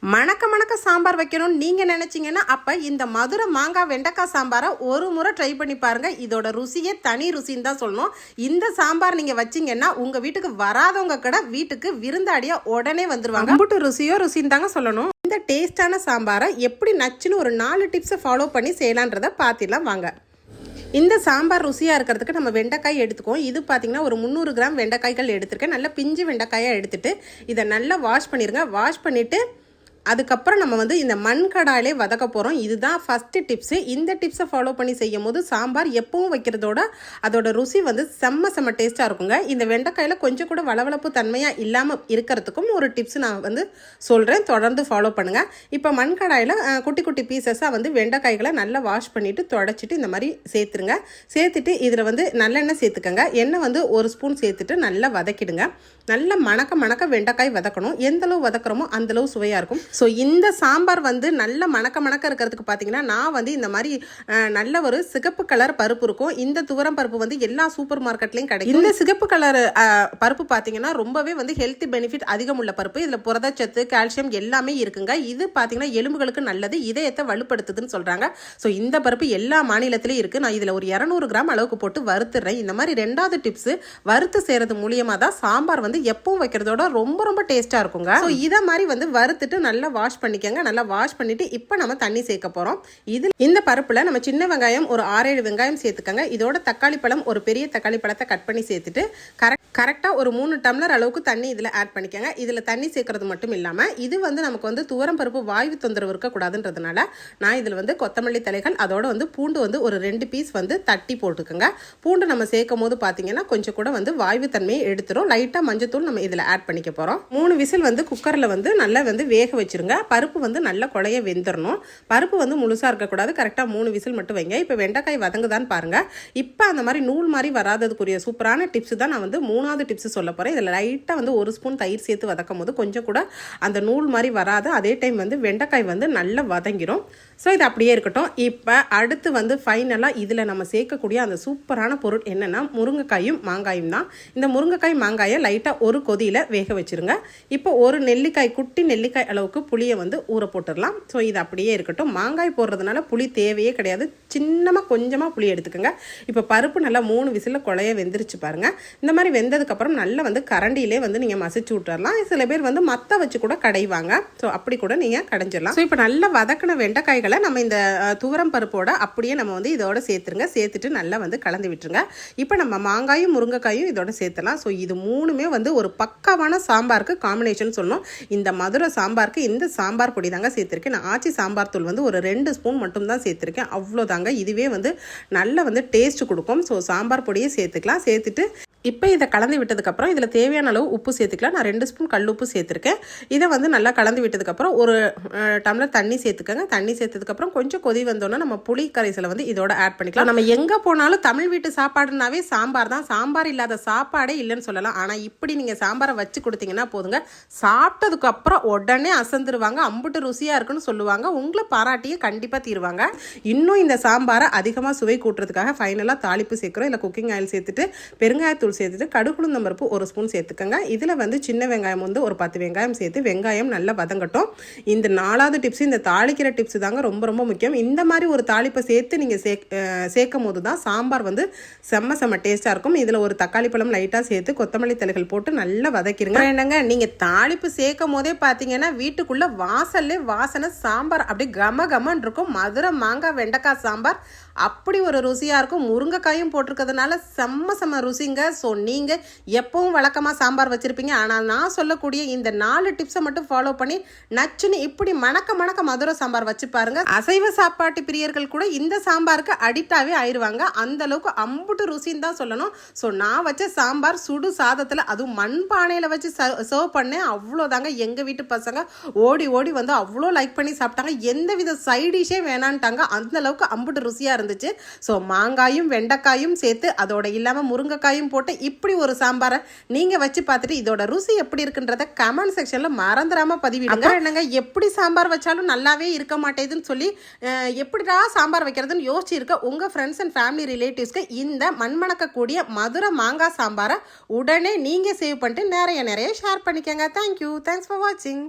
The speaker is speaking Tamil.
மணக்க மணக்க சாம்பார் வைக்கணும்னு நீங்கள் நினச்சிங்கன்னா அப்போ இந்த மதுரை மாங்காய் வெண்டைக்காய் சாம்பாரை ஒரு முறை ட்ரை பண்ணி பாருங்கள். இதோட ருசியே தனி ருசின்னு தான் சொல்லணும். இந்த சாம்பார் நீங்கள் வச்சிங்கன்னா உங்கள் வீட்டுக்கு வராதவங்க கூட வீட்டுக்கு விருந்தாடியாக உடனே வந்துடுவாங்க. அம்புட்டு ருசின்னு தாங்க சொல்லணும். இந்த டேஸ்டான சாம்பாரை எப்படி நச்சுன்னு ஒரு 4 டிப்ஸை ஃபாலோ பண்ணி செய்யலான்றதை பார்த்திடலாம் வாங்க. இந்த சாம்பார் ருசியாக இருக்கிறதுக்கு நம்ம வெண்டைக்காய் எடுத்துக்கோம். இது பார்த்திங்கன்னா ஒரு 300 கிராம் வெண்டைக்காய்கள் எடுத்துருக்கேன். நல்லா பிஞ்சு வெண்டைக்காயாக எடுத்துகிட்டு இதை நல்லா வாஷ் பண்ணிடுங்க. வாஷ் பண்ணிவிட்டு அதுக்கப்புறம் நம்ம வந்து இந்த மண் கடாயிலே வதக்க போகிறோம். இதுதான் ஃபஸ்ட்டு டிப்ஸு. இந்த டிப்ஸை ஃபாலோ பண்ணி செய்யும் போது சாம்பார் எப்பவும் வைக்கிறதோட அதோட ருசி வந்து செம்ம டேஸ்ட்டாக இருக்குங்க. இந்த வெண்டைக்காயில் கொஞ்சம் கூட வளவளப்பு தன்மையாக இல்லாமல் இருக்கிறதுக்கும் ஒரு டிப்ஸ் நான் வந்து சொல்கிறேன், தொடர்ந்து ஃபாலோ பண்ணுங்கள். இப்போ மண் கடாயில் குட்டி குட்டி பீசஸாக வந்து வெண்டைக்காய்களை நல்லா வாஷ் பண்ணிவிட்டு தொடச்சிட்டு இந்த மாதிரி சேர்த்துருங்க. சேர்த்துட்டு இதில் வந்து நல்லெண்ணெய் சேர்த்துக்கங்க. எண்ணெய் வந்து 1 ஸ்பூன் சேர்த்துட்டு நல்லா வதக்கிடுங்க. நல்லா மணக்க வெண்டைக்காய் வதக்கணும். எந்தளவு வதக்குறோமோ அந்தளவு சுவையாக இருக்கும். ஸோ இந்த சாம்பார் வந்து நல்ல மணக்க இருக்கிறதுக்கு பார்த்தீங்கன்னா நான் வந்து இந்த மாதிரி நல்ல ஒரு சிகப்பு கலர் பருப்பு இருக்கும். இந்த துவரம் பருப்பு வந்து எல்லா சூப்பர் மார்க்கெட்லையும் கிடைக்கும். இந்த சிகப்பு கலர் பருப்பு பார்த்தீங்கன்னா ரொம்பவே வந்து ஹெல்த்தி பெனிஃபிட் அதிகம் உள்ள பருப்பு. இதில் புரதச்சத்து, கால்சியம் எல்லாமே இருக்குங்க. இது பார்த்தீங்கன்னா எலும்புகளுக்கு நல்லது, இதயத்தை வலுப்படுத்துதுன்னு சொல்கிறாங்க. ஸோ இந்த பருப்பு எல்லா மாநிலத்திலையும் இருக்குது. நான் இதில் ஒரு 200 கிராம் அளவுக்கு போட்டு வறுத்துடுறேன். இந்த மாதிரி 2வது டிப்ஸு வறுத்து செய்கிறது மூலியமாக தான் சாம்பார் வந்து எப்பவும் வைக்கிறதோட ரொம்ப டேஸ்ட்டாக இருக்குங்க. ஸோ இதை மாதிரி வந்து வறுத்துட்டு நல்லா வாஷ் பண்ணிக்கங்க. நல்லா வாஷ் பண்ணிட்டு இப்போ நம்ம தண்ணி சேர்க்க போகிறோம். இது இந்த பருப்பில் நம்ம சின்ன வெங்காயம் ஒரு 6-7 வெங்காயம் சேர்த்துக்கங்க. இதோட தக்காளி பழம் ஒரு பெரிய தக்காளி பழத்தை கட் பண்ணி சேர்த்துட்டு கரெக்டாக ஒரு 3 டம்ளர் அளவுக்கு தண்ணி இதில் ஆட் பண்ணிக்கங்க. இதில் தண்ணி சேர்க்கறது மட்டும் இல்லாமல் இது வந்து நமக்கு வந்து துவரம் பருப்பு வாயு தொந்தரவு இருக்கக்கூடாதுன்றதுனால நான் இதில் வந்து கொத்தமல்லி தலைகள் அதோட வந்து பூண்டு வந்து ஒரு 2 பீஸ் வந்து தட்டி போட்டுக்கோங்க. பூண்டு நம்ம சேர்க்கும் போது பார்த்தீங்கன்னா கொஞ்சம் கூட வந்து வாயு தன்மையை எடுத்துரும். லைட்டாக மஞ்சத்தூள் நம்ம இதில் ஆட் பண்ணிக்க போகிறோம். 3 விசில் வந்து குக்கரில் வந்து நல்லா வந்து வேக வச்சிருங்க. பருப்பு வந்து நல்லா குழைய வெந்துடணும். பருப்பு வந்து முழுசாக இருக்கக்கூடாது. கரெக்டாக 3 விசில் மட்டும் வைங்க. இப்போ வெண்டைக்காய் வதங்குதான்னு பாருங்கள். இப்போ அந்த மாதிரி நூல் மாதிரி வராததுக்குரிய சூப்பரான டிப்ஸ் தான் நான் வந்து 3வது டிப்ஸ் சொல்ல போகிறேன். இதில் லைட்டாக வந்து 1 ஸ்பூன் தயிர் சேர்த்து வதக்கும் போது கொஞ்சம் கூட அந்த நூல் மாதிரி வராது. அதே டைம் வந்து வெண்டைக்காய் வந்து நல்லா வதங்கிடும். ஸோ இது அப்படியே இருக்கட்டும். இப்போ அடுத்து வந்து ஃபைனலாக இதில் நம்ம சேர்க்கக்கூடிய அந்த சூப்பரான பொருள் என்னென்னா முருங்கைக்காயும் மாங்காயும் தான். இந்த முருங்கைக்காய் மாங்காயை லைட்டாக ஒரு கொதியில் வேக வச்சுருங்க. இப்போ ஒரு நெல்லிக்காய், குட்டி நெல்லிக்காய் அளவுக்கு புளியை வந்து ஊற போட்டுடலாம். ஸோ இது அப்படியே இருக்கட்டும். மாங்காய் போடுறதுனால புளி தேவையே கிடையாது. கொஞ்சமாக புளி எடுத்துக்கோங்க. இப்போ பருப்பு நல்லா 3 விசிலில் குழைய வெந்துருச்சு பாருங்கள். இந்த மாதிரி வெந்ததுக்கப்புறம் நல்லா வந்து கரண்டியிலே வந்து நீங்கள் மசிச்சு விட்டுறலாம். சில பேர் வந்து மற்ற வச்சு கூட கடைவாங்க. ஸோ அப்படி கூட நீங்கள் கடைஞ்சிடலாம். ஸோ இப்போ நல்லா வதக்கின வெண்டைக்காய்களை நம்ம இந்த துவரம் பருப்போட அப்படியே நம்ம வந்து இதோட சேர்த்துருங்க. சேர்த்துட்டு நல்லா வந்து கலந்து விட்டுருங்க. இப்போ நம்ம மாங்காயும் முருங்கைக்காயும் இதோட சேர்த்தலாம். ஸோ இது 3மே வந்து ஒரு பக்காவான சாம்பாருக்கு காம்பினேஷன் சொல்லணும். இந்த மதுரை சாம்பாருக்கு இந்த சாம்பார் பொடி தாங்க சேர்த்துருக்கேன். நான் ஆச்சி சாம்பார் தூள் வந்து ஒரு 2 ஸ்பூன் மட்டும் தான் சேர்த்துருக்கேன். அவ்வளோதாங்க. இதுவே வந்து நல்லா வந்து டேஸ்ட் கொடுக்கும். ஸோ சாம்பார் பொடியே சேர்த்துக்கலாம். சேர்த்துட்டு இப்போ இதை கலந்து விட்டதுக்கப்புறம் இதில் தேவையான அளவு உப்பு சேர்த்துக்கலாம். நான் 2 ஸ்பூன் கல் உப்பு சேர்த்துருக்கேன். இதை வந்து நல்லா கலந்து விட்டதுக்கப்புறம் ஒரு டம்ளர் தண்ணி சேர்த்துக்கங்க. தண்ணி சேர்த்ததுக்கப்புறம் கொஞ்சம் கொதி வந்தோன்னா நம்ம புளி கரைசலை வந்து இதோட ஆட் பண்ணிக்கலாம். நம்ம எங்கே போனாலும் தமிழ் வீட்டு சாப்பாடுனாவே சாம்பார் தான். சாம்பார் இல்லாத சாப்பாடே இல்லைன்னு சொல்லலாம். ஆனால் இப்படி நீங்கள் சாம்பாரை வச்சு கொடுத்தீங்கன்னா போதுங்க, சாப்பிட்டதுக்கப்புறம் உடனே அசந்துருவாங்க. அம்புட்டு ருசியாக இருக்குன்னு சொல்லுவாங்க. உங்களை பாராட்டியே கண்டிப்பாக தீருவாங்க. இன்னும் இந்த சாம்பாரை அதிகமாக சுவை கூட்டுறதுக்காக ஃபைனலாக தாளிப்பு சேர்க்குறோம். இல்லை குக்கிங் ஆயில் சேர்த்துட்டு பெருங்காயத்தூள் சேர்த்துட்டு கடுகுளுந்தம் பருப்பு 1 ஸ்பூன் சேர்த்துக்கங்க. இதில் வந்து சின்ன வெங்காயம் வந்து ஒரு 10 வெங்காயம் சேர்த்து வெங்காயம் நல்லா வதங்கட்டும். இந்த 4வது டிப்ஸ், இந்த தாளிக்கிற டிப்ஸ் தாங்க ரொம்ப முக்கியம். இந்த மாதிரி ஒரு தாளிப்பை சேர்த்து நீங்கள் சேர்க்கும் போது தான் சாம்பார் வந்து செம்ம டேஸ்ட்டாக இருக்கும். இதில் ஒரு தக்காளி பழம் லைட்டாக சேர்த்து கொத்தமல்லி தலைகள் போட்டு நல்லா வதக்கிடுங்க. என்னங்க நீங்கள் தாளிப்பு சேர்க்கும் போதே பார்த்தீங்கன்னா வீட்டுக்குள்ளே வாசனை சாம்பார் அப்படி கமன்னு இருக்கும். மதுரை மாங்காய் வெண்டைக்காய் சாம்பார் அப்படி ஒரு ருசியாக இருக்கும். முருங்கைக்காயும் போட்டிருக்கிறதுனால செம்ம ருசிங்க. ஸோ நீங்கள் எப்பவும் வழக்கமாக சாம்பார் வச்சுருப்பீங்க. ஆனால் நான் சொல்லக்கூடிய இந்த 4 டிப்ஸை மட்டும் ஃபாலோ பண்ணி நச்சுன்னு இப்படி மணக்க மதுரை சாம்பார் வச்சு பாருங்கள். அசைவ சாப்பாட்டு பிரியர்கள் கூட இந்த சாம்பாருக்கு அடிக்டாகவே ஆயிடுவாங்க. அந்த அளவுக்கு அம்புட்டு ருசின்னு தான் சொல்லணும். ஸோ நான் வச்ச சாம்பார் சுடு சாதத்தில் அதுவும் மண் பானையில் வச்சு சர்வ் பண்ணேன். அவ்வளோதாங்க. எங்கள் வீட்டு பசங்க ஓடி வந்து அவ்வளோ லைக் பண்ணி சாப்பிட்டாங்க. எந்த வித சைடிஷே வேணான்ட்டாங்க. அந்த அளவுக்கு அம்புட்டு ருசியாக இருந்துச்சு. ஸோ மாங்காயும் வெண்டைக்காயும் சேர்த்து அதோட இல்லாமல் முருங்கைக்காயும் போட்டு இப்படி ஒரு சாம்பாரை நீங்க வச்சு பார்த்துட்டு இதோட ருசி எப்படி இருக்குன்றத கமெண்ட் செக்ஷன்ல மறந்துடாம பதிவிடுங்க. என்னங்க எப்படி சாம்பார் வச்சாலும் நல்லாவே இருக்க மாட்டேதுன்னு சொல்லி எப்படிடா சாம்பார் வைக்கிறதுன்னு யோசிச்சு இருக்க உங்க ஃப்ரெண்ட்ஸ் அண்ட் ஃபேமிலி ரிலேட்டிவ்ஸ்க்கு இந்த மண்மணக்கக்கூடிய மதுரை மாங்காய் சாம்பாரை உடனே நீங்க சேவ் பண்ணிட்டு நிறைய ஷேர் பண்ணிக்கங்க. தேங்க்யூ. தேங்க்ஸ் ஃபார் வாட்சிங்.